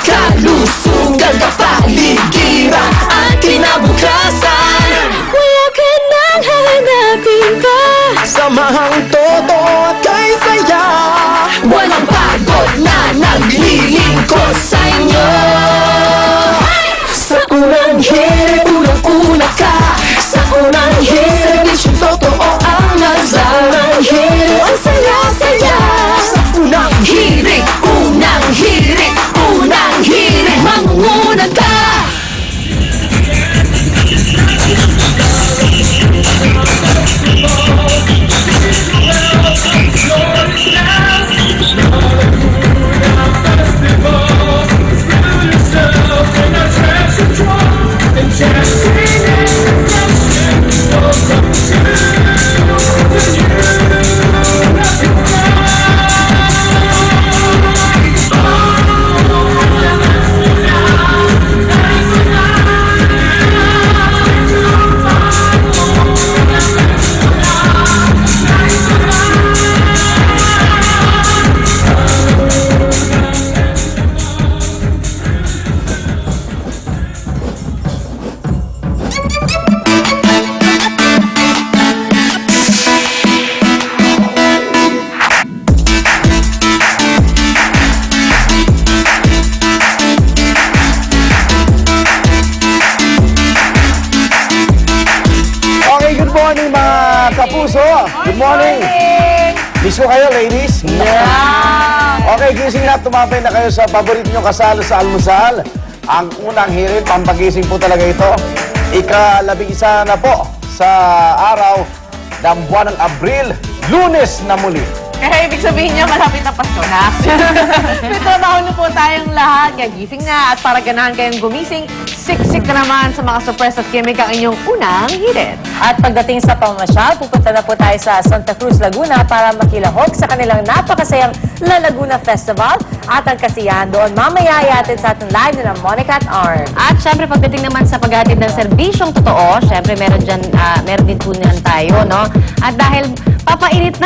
kalusugan, kapaligiran at kinabukasan. Wala ka nang hahanapin pa, samahang totoo at kay saya. Walang pagod na naglilingkod sa inyo. Sa unang hirit, unang-una ka. Sa unang hirit, serbisyong totoo ang nasalang hirit. Ang saya-saya. Sa unang hirit, unang hirit, unang hirit, mangunguna ka. Kapuso, good morning. Miss ko kayo, ladies? Yeah. Okay, gising na, tumapay na kayo sa paborito nyo kasalo sa almusal. Ang unang hirit, pampagising po talaga ito. Ika-11 na po sa araw ng buwan ng Abril, Lunes na muli. Kaya ibig sabihin niya, malapit na Pasko na. May trabaho na po tayong lahat. Gagising na at para ganahan kayong gumising, siksik na naman sa mga surprise at gimmick ang inyong unang hirit. At pagdating sa pamasyal, pupunta na po tayo sa Santa Cruz, Laguna para makilahok sa kanilang napakasayang La Laguna Festival. At ang kasiyahan doon, mamaya iatid sa ating live ng Monica at Arn. At syempre pagdating naman sa paghatid ng serbisyong totoo, syempre meron din po niyan tayo, no? At dahil papainit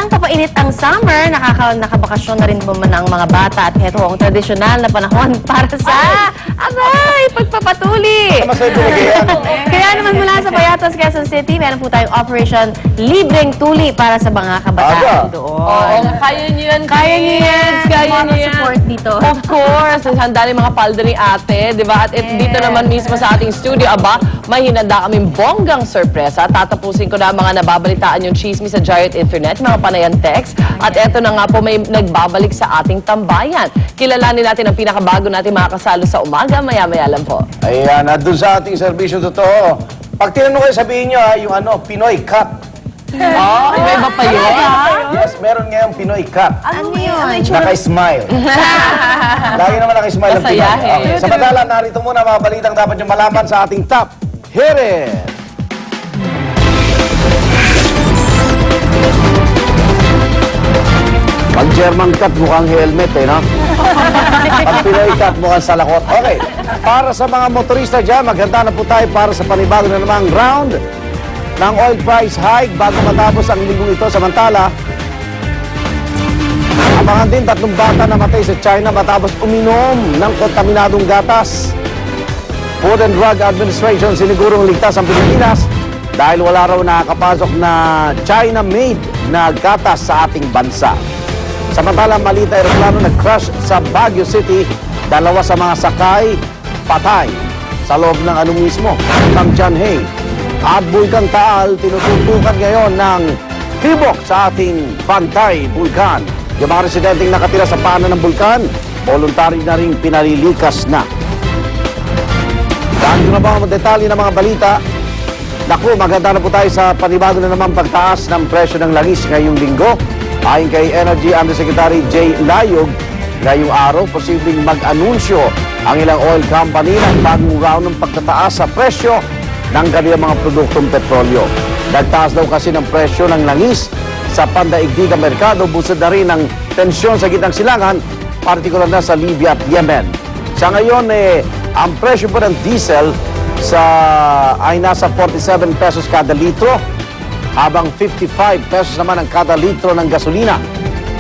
ang summer, nakabakasyon na rin naman ang mga bata at ito ang tradisyonal na panahon para sa pagpapatuli. Kaya naman mula sa Payatos, Quezon City, meron po tayong Operation Libreng Tuli para sa mga kabataan doon. Oo, kaya niyo yan, Kaya niyo yan. Kaya niyo yan. Support dito. Of course, handa rin mga paldo ni ate, di ba? At dito naman mismo sa ating studio, may hinanda kaming bonggang sorpresa. Tatapusin ko na ang mga nababalitaan yung chismis sa Giant Internet, mga panayan text. At eto na nga po, may nagbabalik sa ating tambayan. Kilalanin natin ang pinakabago natin mga kasalo sa umaga, maya-maya lang po. Ayan, at dun sa ating serbisyo totoo. Pag tinanong kayo, sabihin nyo yung Pinoy Cup. Oh, iba pa yun? Yes, meron ngayong Pinoy Cup. Ano yun? Naka-smile. Lagi naman naka-smile ang Pinoy. Masayahin. Okay. Samantala, narito muna mga balitang dapat nyo malaman sa ating top. Hit it! Pag German cut, mukhang helmet no? Pag Pinoy cut, mukhang salakot. Okay, para sa mga motorista dyan, maghanda na po tayo para sa panibago na namang round ng oil price hike bago matapos ang linggong ito. Samantala, abangan din 3 bata namatay sa China matapos uminom ng kontaminadong gatas. Food and Drug Administration sinigurong ligtas ang Pilipinas dahil wala raw nakakapasok na China-made na gatas sa ating bansa. Samantala, maliit na aeroplano nag-crash sa Baguio City. 2 sa mga sakay patay sa loob ng mismo, ng Tianhe. At Bulkang Taal, tinututukan ngayon ng tibok sa ating Bantay Bulkan. Yung mga residenteng nakatira sa paanan ng bulkan, voluntary na rin pinalilikas na. Dahil na ba ang detalye ng mga balita? Naku, maganda na po tayo sa panibago na naman pagtaas ng presyo ng langis ngayong linggo. Ayon kay Energy Undersecretary Jay Layog, ngayong araw, posibleng mag-anunsyo ang ilang oil company ng bagong round ng pagtataas sa presyo ng kanilang mga produktong petrolyo. Nagtaas daw kasi ng presyo ng langis sa pandaigdigang merkado, busod na rin ng tensyon sa gitnang silangan, partikular na sa Libya at Yemen. Sa ngayon, ang presyo po ng diesel ay nasa 47 pesos kada litro, habang 55 pesos naman ang kada litro ng gasolina.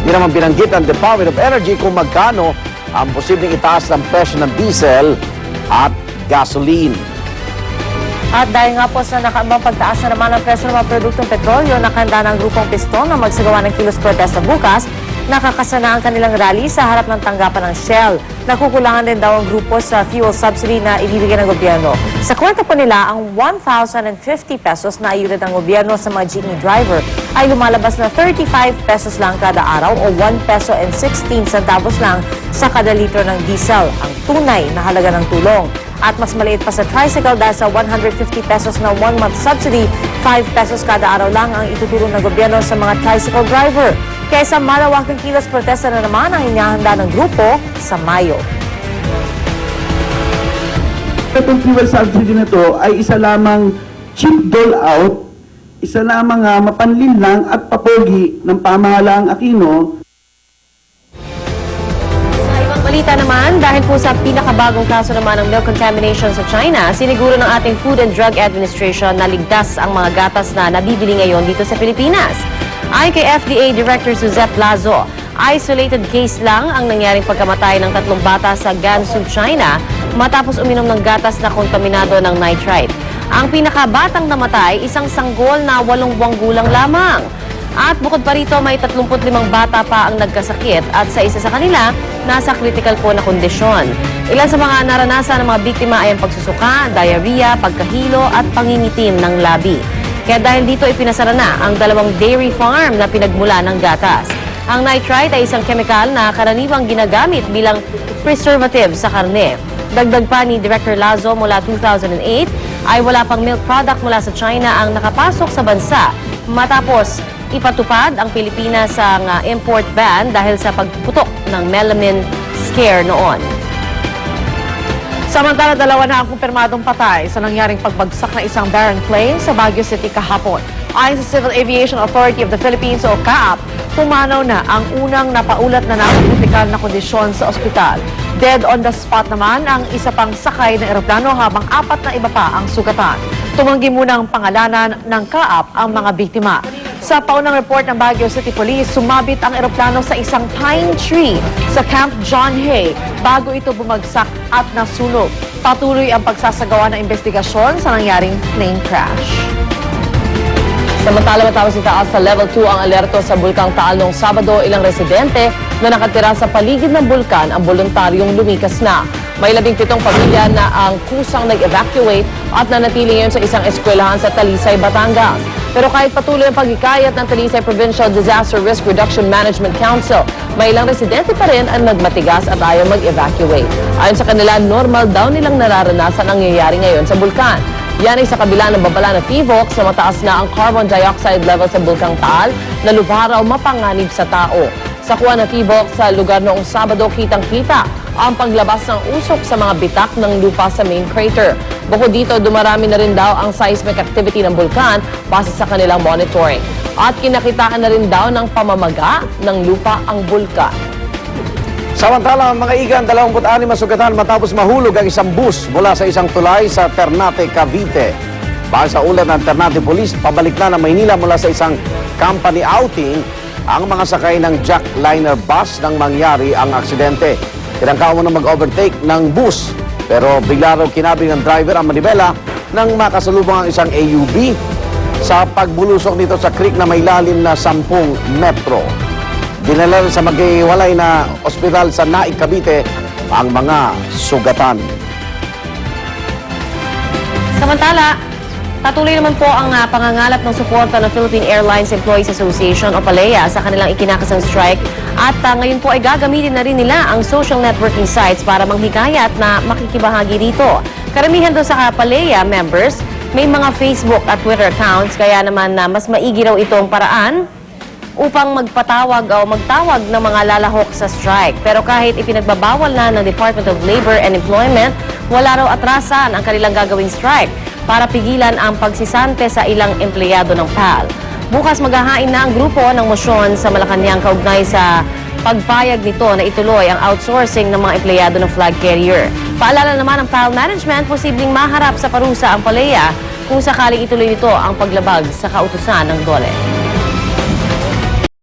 Hindi naman binanggit ang Department of Energy kung magkano ang posibleng itaas ng presyo ng diesel at gasoline. At dahil nga po sa nakaambang pagtaas na naman ang presyo ng mga produktong petrolyo, nakahanda ng grupong Piston na magsagawa ng kilos protesta bukas, nakakasana ang kanilang rally sa harap ng tanggapan ng Shell. Nakukulangan din daw ang grupo sa fuel subsidy na ibibigay ng gobyerno. Sa kwenta po nila, ang 1,050 pesos na ayuda ng gobyerno sa mga jeepney driver ay lumalabas na 35 pesos lang kada araw o 1 peso and 16 centavos lang sa kada litro ng diesel, ang tunay na halaga ng tulong. At mas maliit pa sa tricycle dahil sa 150 pesos na 1-month subsidy, 5 pesos kada araw lang ang itutulong ng gobyerno sa mga tricycle driver. Kaya sa malawakang kilos protesta na naman ang inihahanda ng grupo sa Mayo. Itong fuel subsidy na to ay isa lamang cheap dole out, isa lamang mapanlin lang at papogi ng pamahalaang Aquino. Sa ibang balita naman, dahil po sa pinakabagong kaso naman ng milk contamination sa China, siniguro ng ating Food and Drug Administration na ligtas ang mga gatas na nabibili ngayon dito sa Pilipinas. Ayon kay FDA Director Suzette Lazo, isolated case lang ang nangyaring pagkamatay ng 3 bata sa Gansu, China matapos uminom ng gatas na kontaminado ng nitrite. Ang pinakabatang namatay, isang sanggol na 8 buwang gulang lamang. At bukod pa rito, may 35 bata pa ang nagkasakit at sa isa sa kanila, nasa critical po na kondisyon. Ilan sa mga naranasan ng mga biktima ay ang pagsusuka, diarrhea, pagkahilo at pangingitim ng labi. Kaya dahil dito ipinasara na ang 2 dairy farm na pinagmula ng gatas. Ang nitrite ay isang kemikal na karaniwang ginagamit bilang preservative sa karne. Dagdag pa ni Director Lazo, mula 2008 ay wala pang milk product mula sa China ang nakapasok sa bansa matapos ipatupad ang Pilipinas ang import ban dahil sa pagputok ng melamine scare noon. Samantala, 2 na ang kumpirmadong patay sa nangyaring pagbagsak na isang Baron plane sa Baguio City kahapon. Ayon sa Civil Aviation Authority of the Philippines o CAAP, pumanaw na ang unang napaulat na kritikal na kondisyon sa ospital. Dead on the spot naman ang isa pang sakay ng eroplano habang 4 na iba pa ang sugatan. Tumanggi muna ang pangalanan ng CAAP ang mga biktima. Sa paunang report ng Baguio City Police, sumabit ang eroplano sa isang pine tree sa Camp John Hay bago ito bumagsak at nasunog. Patuloy ang pagsasagawa ng investigasyon sa nangyaring plane crash. Samantala, matapos itaas sa level 2 ang alerto sa Bulkang Taal noong Sabado, ilang residente na nakatira sa paligid ng bulkan ang voluntaryong lumikas na. May 17 pamilya na ang kusang nag-evacuate at nanatili ngayon sa isang eskwelahan sa Talisay, Batangas. Pero kahit patuloy ang pagkikayat ng Talisay Provincial Disaster Risk Reduction Management Council, may ilang residente pa rin ang nagmatigas at ayaw mag-evacuate. Ayon sa kanila, normal daw nilang nararanasan ang nangyayari ngayon sa bulkan. Yan ay sa kabila ng babala ng PHIVOLCS na mataas na ang carbon dioxide level sa Bulkang Taal na lubha raw mapanganib sa tao. Sa kuha ng PHIVOLCS sa lugar noong Sabado, kitang-kita ang paglabas ng usok sa mga bitak ng lupa sa main crater. Bukod dito, dumarami na rin daw ang seismic activity ng bulkan base sa kanilang monitoring. At kinakitaan na rin daw ng pamamaga ng lupa ang bulkan. Samantala, mga igan, 26 masugatan matapos mahulog ang isang bus mula sa isang tulay sa Ternate, Cavite. Base sa ulat ng Ternate Police, pabalik na ng Maynila mula sa isang company outing ang mga sakay ng jackliner bus nang mangyari ang aksidente. Tinangka mo na mag-overtake ng bus, pero bigla raw kinabing ng driver ang manibela nang makasalubong ang isang AUV sa pagbulusok nito sa creek na may lalim na 10 metro. Dinala sa maghiwalay na ospital sa Naik, Cavite ang mga sugatan. Samantala, patuloy naman po ang pangangalap ng suporta ng Philippine Airlines Employees Association o PALEA sa kanilang ikinakasang strike at ngayon po ay gagamitin na rin nila ang social networking sites para manghikayat na makikibahagi dito. Karamihan doon sa PALEA members, may mga Facebook at Twitter accounts, kaya naman mas maigi raw itong paraan upang magpatawag o magtawag ng mga lalahok sa strike. Pero kahit ipinagbabawal na ng Department of Labor and Employment, wala raw atrasan ang kanilang gagawing strike para pigilan ang pagsisante sa ilang empleyado ng PAL. Bukas maghahain na ang grupo ng mosyon sa Malacanang kaugnay sa pagpayag nito na ituloy ang outsourcing ng mga empleyado ng flag carrier. Paalala naman ng PAL management, posibleng maharap sa parusa ang PALEA kung sakaling ituloy nito ang paglabag sa kautusan ng DOLE.